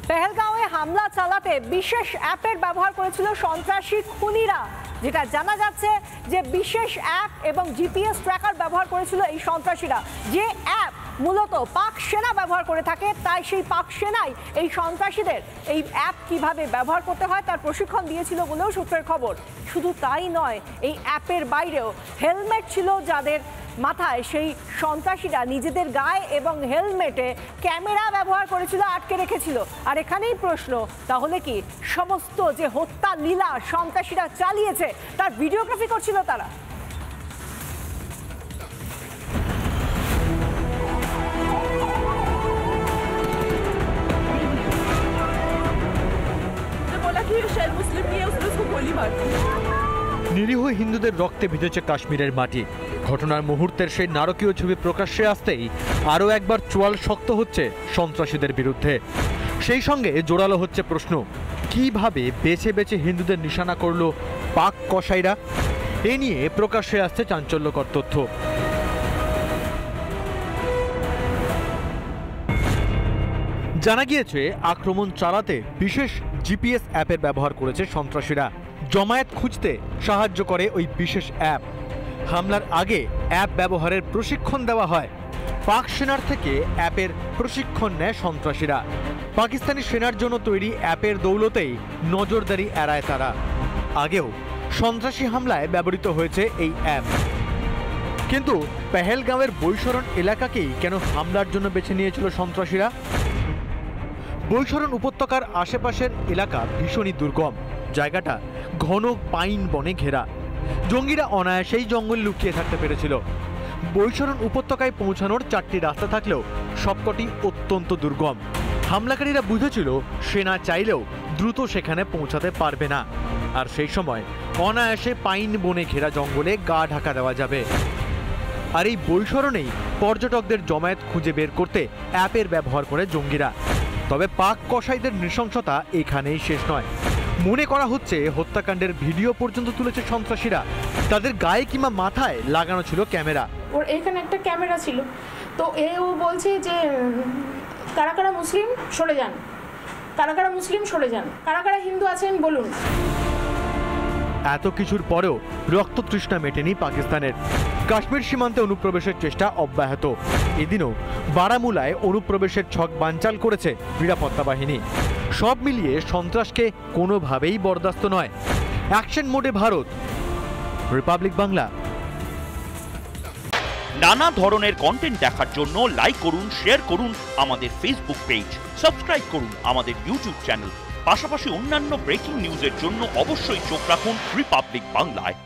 পেহেলগাঁওয়ে হামলা চালাতে বিশেষ অ্যাপের ব্যবহার করেছিল সন্ত্রাসী খুনিরা। যেটা জানা যাচ্ছে যে বিশেষ অ্যাপ এবং জিপিএস ট্র্যাকার ব্যবহার করেছিল এই সন্ত্রাসীরা, যে অ্যাপ মূলত পাক সেনা ব্যবহার করে থাকে। তাই সেই পাক সেনাই এই সন্ত্রাসীদের এই অ্যাপ কিভাবে ব্যবহার করতে হয় তার প্রশিক্ষণ দিয়েছিল বলেও সূত্রের খবর। শুধু তাই নয়, এই অ্যাপের বাইরেও হেলমেট ছিল যাদের মাথায়, সেই সন্ত্রাসীরা নিজেদের গায়ে এবং হেলমেটে ক্যামেরা ব্যবহার করেছিল, আটকে রেখেছিল। আর এখানেই প্রশ্ন, তাহলে কি সমস্ত যে হত্যা লীলা সন্ত্রাসীরা চালিয়েছে তার ভিডিওগ্রাফি করছিল তারা? নিরীহ হিন্দুদের রক্তে ভিজেছে কাশ্মীরের মাটি। ঘটনার মুহূর্তের সেই নারকীয় ছবি প্রকাশ্যে আসতেই আরও একবার চোয়াল শক্ত হচ্ছে সন্ত্রাসীদের বিরুদ্ধে। সেই সঙ্গে জোরালো হচ্ছে প্রশ্ন, কিভাবে বেছে বেছে হিন্দুদের নিশানা করল পাক কসাইরা? এ নিয়ে প্রকাশ্যে আসছে চাঞ্চল্যকর তথ্য। জানা গিয়েছে আক্রমণ চালাতে বিশেষ জিপিএস অ্যাপের ব্যবহার করেছে সন্ত্রাসীরা। জমায়েত খুঁজতে সাহায্য করে ওই বিশেষ অ্যাপ। হামলার আগে অ্যাপ ব্যবহারের প্রশিক্ষণ দেওয়া হয়। পাক সেনার থেকে অ্যাপের প্রশিক্ষণ নেয় সন্ত্রাসীরা। পাকিস্তানি সেনার জন্য তৈরি অ্যাপের দৌলতেই নজরদারি এড়ায় তারা। আগেও সন্ত্রাসী হামলায় ব্যবহৃত হয়েছে এই অ্যাপ। কিন্তু পেহেলগাঁওয়ের বৈশরণ এলাকাকেই কেন হামলার জন্য বেছে নিয়েছিল সন্ত্রাসীরা? বৈশরণ উপত্যকার আশেপাশের এলাকা ভীষণই দুর্গম। জায়গাটা ঘন পাইন বনে ঘেরা। জঙ্গিরা অনায়াসেই জঙ্গল লুকিয়ে থাকতে পেরেছিল। বৈশরণ উপত্যকায় পৌঁছানোর 4টি রাস্তা থাকলেও সবকটি অত্যন্ত দুর্গম। হামলাকারীরা বুঝেছিল সেনা চাইলেও দ্রুত সেখানে পৌঁছাতে পারবে না, আর সেই সময় অনায়াসে পাইন বনে ঘেরা জঙ্গলে গা ঢাকা দেওয়া যাবে। আর এই বৈশরণেই পর্যটকদের জমায়েত খুঁজে বের করতে অ্যাপের ব্যবহার করে জঙ্গিরা। তবে পাক কসাইদের নৃশংসতা এখানেই শেষ নয়। মনে করা হচ্ছে হত্যাকাণ্ডের ভিডিও পর্যন্ত তুলেছে সন্ত্রাসীরা। তাদের গায়ে কিংবা মাথায় লাগানো ছিল ক্যামেরা। ওর এখানে একটা ক্যামেরা ছিল, তো ও বলছে যে কারা কারা মুসলিম সরে যান, কারা কারা মুসলিম সরে যান, কারা কারা হিন্দু আছেন বলুন। এত কিছুর পরেও রক্ত তৃষ্ণা মেটেনি পাকিস্তানের। কাশ্মীর সীমান্তে অনুপ্রবেশের চেষ্টা অব্যাহত। এদিনও বারামুলায় অনুপ্রবেশের ছক বানচাল করেছে নিরাপত্তা বাহিনী। সব মিলিয়ে সন্ত্রাসকে কোনোভাবেই বরদাস্ত নয়। অ্যাকশন মোডে ভারত। রিপাবলিক বাংলা। নানা ধরনের কন্টেন্ট দেখার জন্য লাইক করুন, শেয়ার করুন আমাদের ফেসবুক পেজ, সাবস্ক্রাইব করুন আমাদের ইউটিউব চ্যানেল। পাশাপাশি অন্যান্য ব্রেকিং নিউজের জন্য অবশ্যই চোখ রাখুন রিপাবলিক বাংলায়।